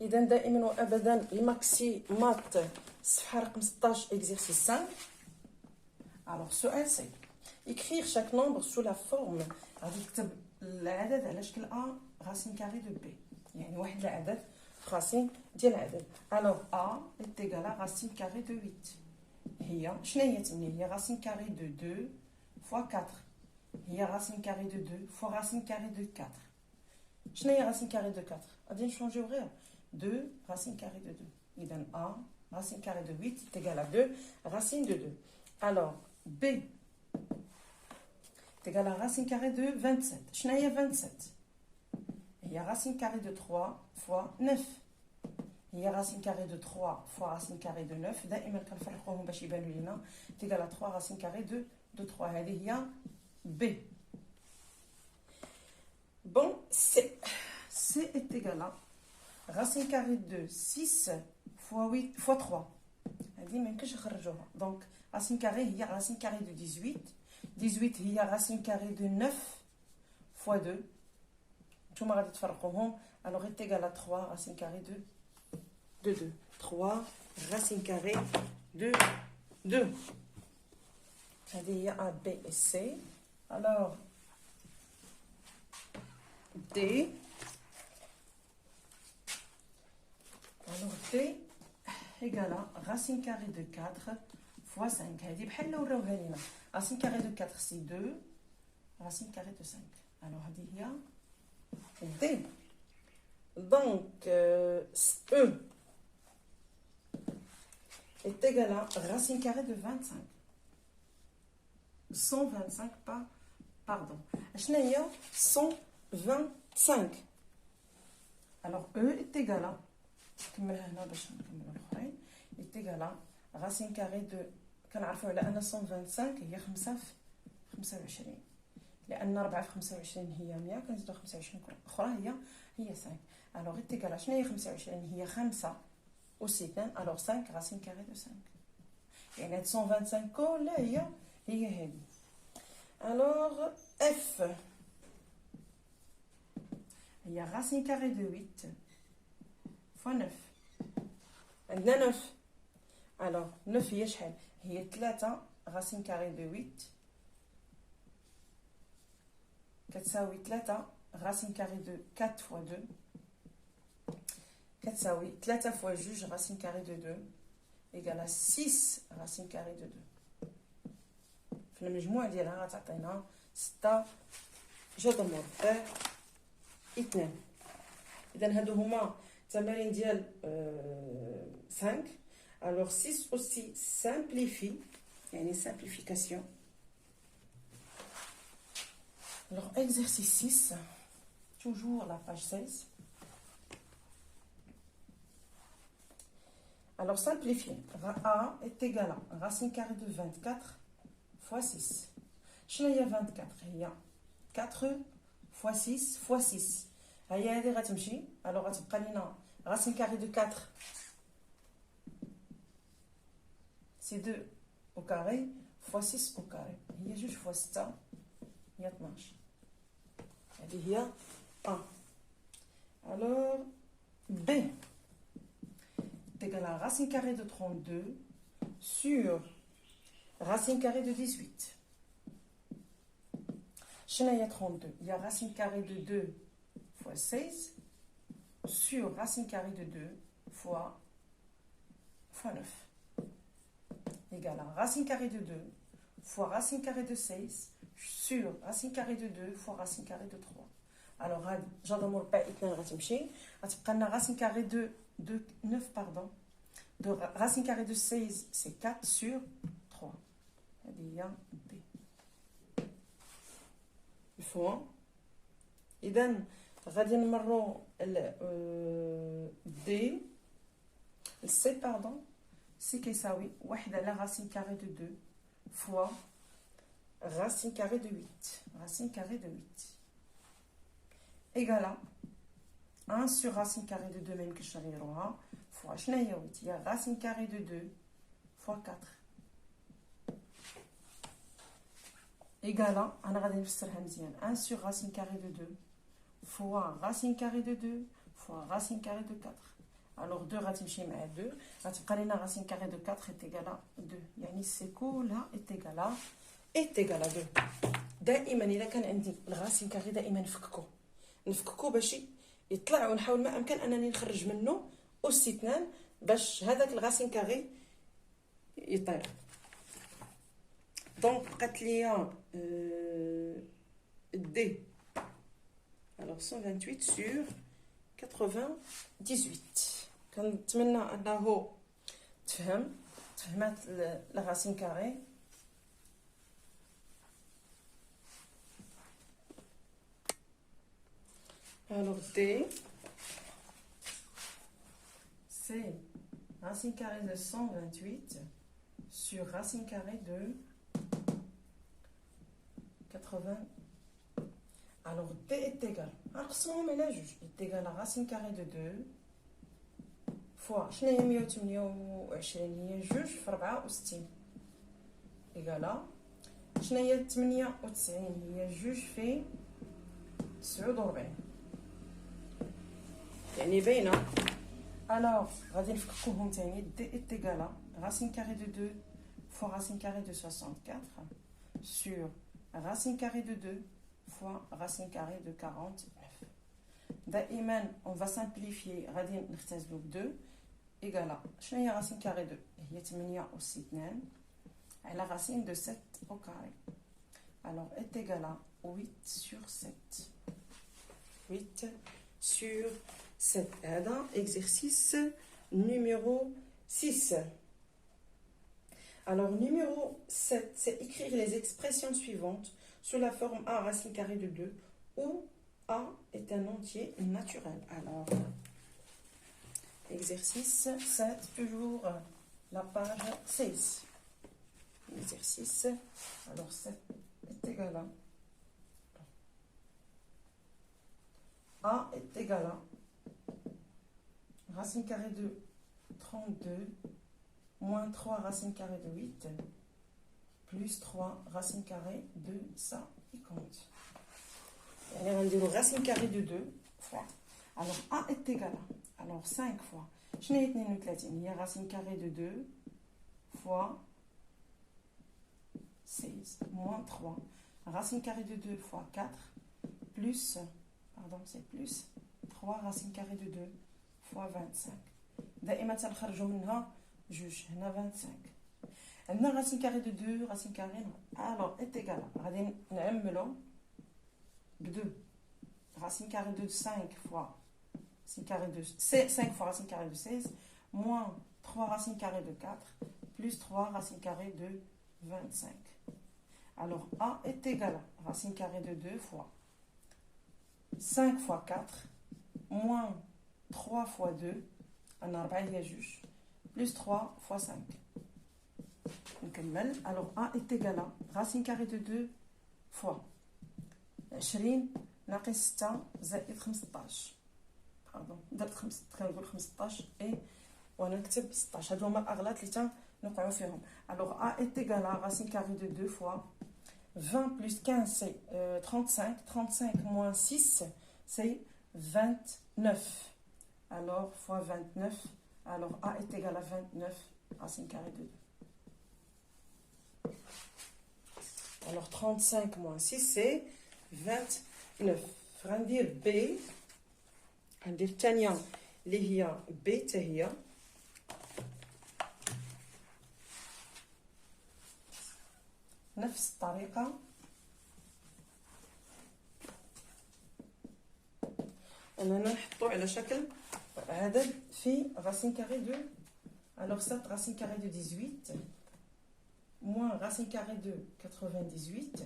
إذا دائما وأبدا الماكسي مات صفحة رقم 16 exercice 5. Alors سؤال سي écrire chaque nombre sous la forme غادي نكتب العدد على شكل A racine carrée de B، يعني واحد العدد racine ديال العدد. Alors A est égal à racine carrée de 8. هي شنو هي تمني؟ هي racine carrée de 2 fois 4. هي racine carrée de 2 fois racine carrée de 4. شنو هي racine carrée de 4؟ غادي نشونجيو غير 2 racine carrée de 2. إذا A racine carrée de 8 est égal à 2 racine de 2. Alors B est égal à racine carrée de 27. شنو هي 27؟ هي racine carrée de 3 fois 9. هي racine carrée de 3 fois racine carrée de 9. دائما كنفرقوهم باش يبانوا لينا. est égal à 3 racine carrée de 3. هذه هي B. Bon, C est égal à racine carrée de 6 fois 8 fois 3. هذه ما يمكنش نخرجوها. Donc racine carrée هي racine carrée de 18. 18 هي racine carrée de 9 fois 2. نتوما غادي تفرقوهم. Alors est égal à 3 racine carrée de 2. 3 racine carrée de 2. هذه هي A, B et C. Alors D. Alors D égale à racine carrée de 4 fois 5. هذه بحال لو راوها لينا. Racine carrée de 4 c'est 2. Racine carrée de 5. Alors هذه هي D. Donc E est égal à racine carrée de 25. 125 pardon. شنو هي 125. Alors E est égal à نكملها هنا باش نكملوا الاخرين. est égal à racine carrée de كنعرفوا على ان 125 هي 5 في 25 لان 4 في 25 هي 100 كنزيدوا 25 اخرى هي 5. alors est égal à شنو هي 25 هي 5 أس 2. alors 5 racine carrée de 5 يعني 125 كلها هي هذه. alors F هي racine carrée de 8 fois 9. عندنا 9. alors 9 هي شحال؟ هي 3 racine carrée de 8 كتساوي 3 racine carrée de 4 fois 2 كتساوي 3 fois 2 racine carrée de 2 égale à 6 racine carrée de 2. في المجموع ديالها غتعطينا 6 جذر مربع 2. اذا هادو هما التمارين ديال 5. alors 6 aussi simplifie يعني simplification. alors exercice 6 toujours la page 16. alors simplifier. A est égal à racine carrée de 24 fois 6. شنو هي 24؟ هي 4 fois 6 fois 6. هي هذه غتمشي. alors غتبقى لينا racine carrée de 4 c'est 2 au carré fois 6 au carré. هي 2 fois 6 هي 12. هذه هي A. alors B est égal à racine carrée de 32 sur racine carrée de 18. شنو هي 32؟ هي racine carrée de 2 fois 16 sur racine carrée de 2 fois 9 égale à racine carrée de 2 fois racine carrée de 16 sur racine carrée de 2 fois racine carrée de 3. alors هاد جذر مربع 2 غتمشي غتبقى لنا racine carrée de 9 pardon de racine carrée de 16 c'est 4 sur 3. هذه هي B. مفهوم؟ اذا غادي نمروا D C pardon C كيساوي 1 على racine carrée de 2 fois racine carrée de 8. racine carrée de 8 égale à 1 sur racine carrée de 2 ما يمكنش نغيروها fois شنو هي 8؟ هي racine carrée de 2 fois 4 égale à انا غادي نفسرها مزيان 1 sur racine carrée de 2 fois racine carrée de 2 fois racine carrée de 4. Alors 2 غتمشي مع 2 غتبقى لنا racine carrée de 4 est égal à 2 يعني سي كلها est égal à 2 دائما الا كان عندي الغاسين كاري دائما نفككو باش يطلع ونحاول ما امكن انني نخرج منه اس 2 باش هذاك الغاسين كاري يطير دونك بقات ليا دي alors 128 sur 98 كنتمنى انه تفهمات لا racine carrée. Alors D, c'est racine carrée de 128 sur racine carrée de 80. Alors D est égal, نقسمهم على جوج, est égal à racine carrée de 2 fois شنو هي 128 هي جوج في 64 égal à شنو هي 98 هي جوج في 49 يعني باينه. alors غادي نفككوهم ثاني. دي est égal à racine carrée de 2 fois racine carrée de 64 sur racine carrée de 2 fois racine carrée de 49. دائما on va simplifier غادي نختزلو ب 2 égal à شنو هي racine carrée 2 هي 8 أس 2 على racine de 7 au carré. alors est égal à 8 sur 7. 8 sur 7. هذا exercice numéro 6. Alors numéro 7, c'est écrire les expressions suivantes sous la forme A racine carrée de 2 où A est un entier naturel. Alors exercice 7, toujours la page 16. Exercice, alors 7 est égal à A est égal à racine carrée de 32 moins 3 racine carrée de 8 plus 3 racine carrée de 50. Et on va dire racine carrée de 2 fois. Alors A est égal à, alors 5 fois. Je n'ai pas 32, il y a racine carrée de 2 fois 16 moins 3 racine carrée de 2 fois 4 plus, pardon, c'est plus 3 racine carrée de 2 fois 25. دائما تنخرجوا منها جوج هنا 25. عندنا racine carrée de 2 racine carrée alors est égal غادي نعملو ب 2 racine carrée de 5 fois racine carrée de 5 fois racine carrée de 16 moins 3 racine carrée de 4 plus 3 racine carrée de 25. alors A est égal à racine carrée de 2 fois 5 fois 4 moins 3 fois 2 أنا 4 هي جوج plus 3 fois 5. نكمل. alors A est égal à racine carrée de 2 fois 20 ناقص 6 زائد 15. pardon درت كنقول 15 اي وانا نكتب 16. هادو هما الاغلاط اللي تنوقعوا فيهم. alors A est égal à racine carrée de 2 fois 20 plus 15 c'est 35. 35 moins 6 c'est 29. alors fois 29, alors A est égal à 29 racine carrée de 2. alors 35 moins 6 c'est 29. غندير B, غندير الثانية اللي هي B حتى هي نفس الطريقة. أننا نحطو على شكل عدد في racine carrée de alors 7 racine carrée de 18 moins racine carrée de 98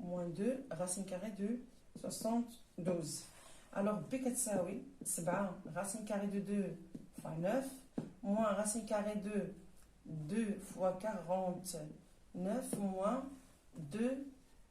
moins 2 racine carrée de 72. alors B كتساوي 7 racine carrée de 2 fois 9 moins racine carrée de 2 fois 49 moins 2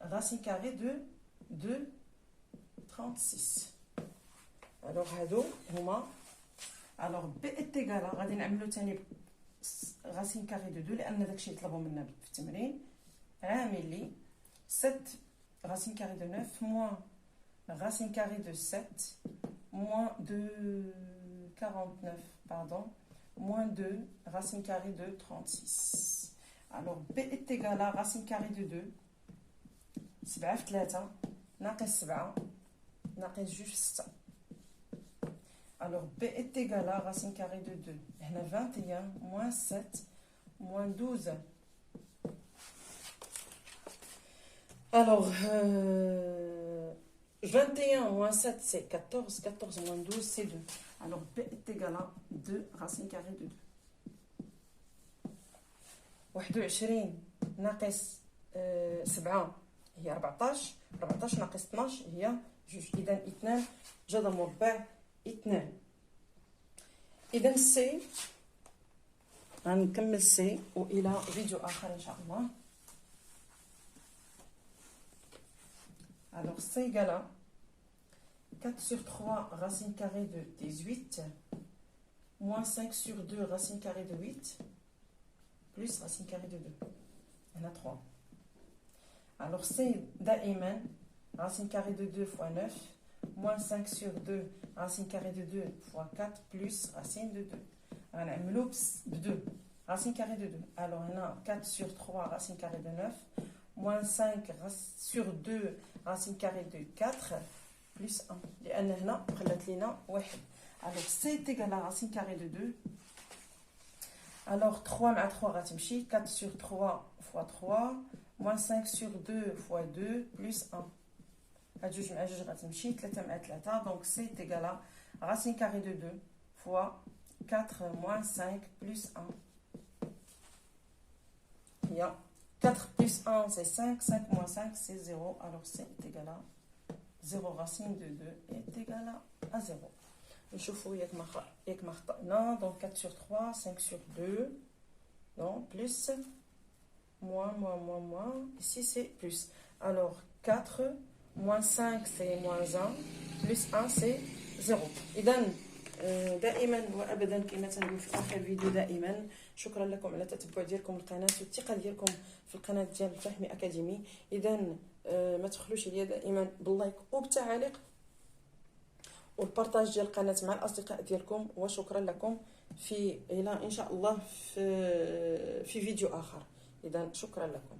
racine carrée de 36. alors هادو هما alors B est égal à غادي نعملو ثاني racine carrée de 2 لان داكشي اللي طلبوا منا في التمرين. عامل لي 7 racine carrée de 9 moins racine carrée de 7 moins de 49, pardon, moins 2, racine carrée de 36. Alors, B est égal à racine carrée de 2. 7 في 3 ناقص 7 ناقص 2 6. Alors, B est égal à racine carrée de 2. هنا 21 moins 7 moins 12. Alors, 21 moins 7, c'est 14. 14 moins 12, c'est 2. Alors, B est égal à 2 racine carrée de 2. 21 ناقص 7 هي 14. 14 ناقص 12 هي 2. إذا 2 جذر مربع 2. إذا سي غنكمل سي وإلى فيديو آخر إن شاء الله. Alors, c'est égal à 4 sur 3 racine carrée de 18 moins 5 sur 2 racine carrée de 8 plus racine carrée de 2. Il y en a 3. Alors, c'est daïman racine carrée de 2 fois 9 moins 5 sur 2 racine carrée de 2 fois 4 plus racine de 2. On a un loops de 2 racine carrée de 2. Alors, on a 4 sur 3 racine carrée de 9 moins 5 sur 2 racine carrée de 4 plus 1. لأن هنا خلات لينا واحد. Alors, c'est égal à racine carrée de 2. Alors, 3 مع 3 غتمشي. 4 sur 3 fois 3 moins 5 sur 2 fois 2 plus 1. هاد جوج مع جوج غتمشي. 3 مع 3. Donc, c'est égal à racine carrée de 2 fois 4 moins 5 plus 1. Il y a 4 plus 1, c'est 5. 5 moins 5, c'est 0. Alors, c'est égal à 0 racine de 2 est égal à 0. نشوفوا ياك ما خطأنا. Donc, 4 sur 3, 5 sur 2. Non, plus. Moins. Ici, c'est plus. Alors, 4 moins 5, c'est moins 1. Plus 1, c'est 0. إذن دائما وابدا كما تنقول في اخر فيديو دائما شكرا لكم على التتبع ديالكم القناه والثقه ديالكم في القناه ديال فهمي اكاديمي. اذا ما تخلوش عليا دائما باللايك وبالتعاليق والبارطاج ديال القناه مع الاصدقاء ديالكم. وشكرا لكم الى ان شاء الله في فيديو اخر. اذا شكرا لكم.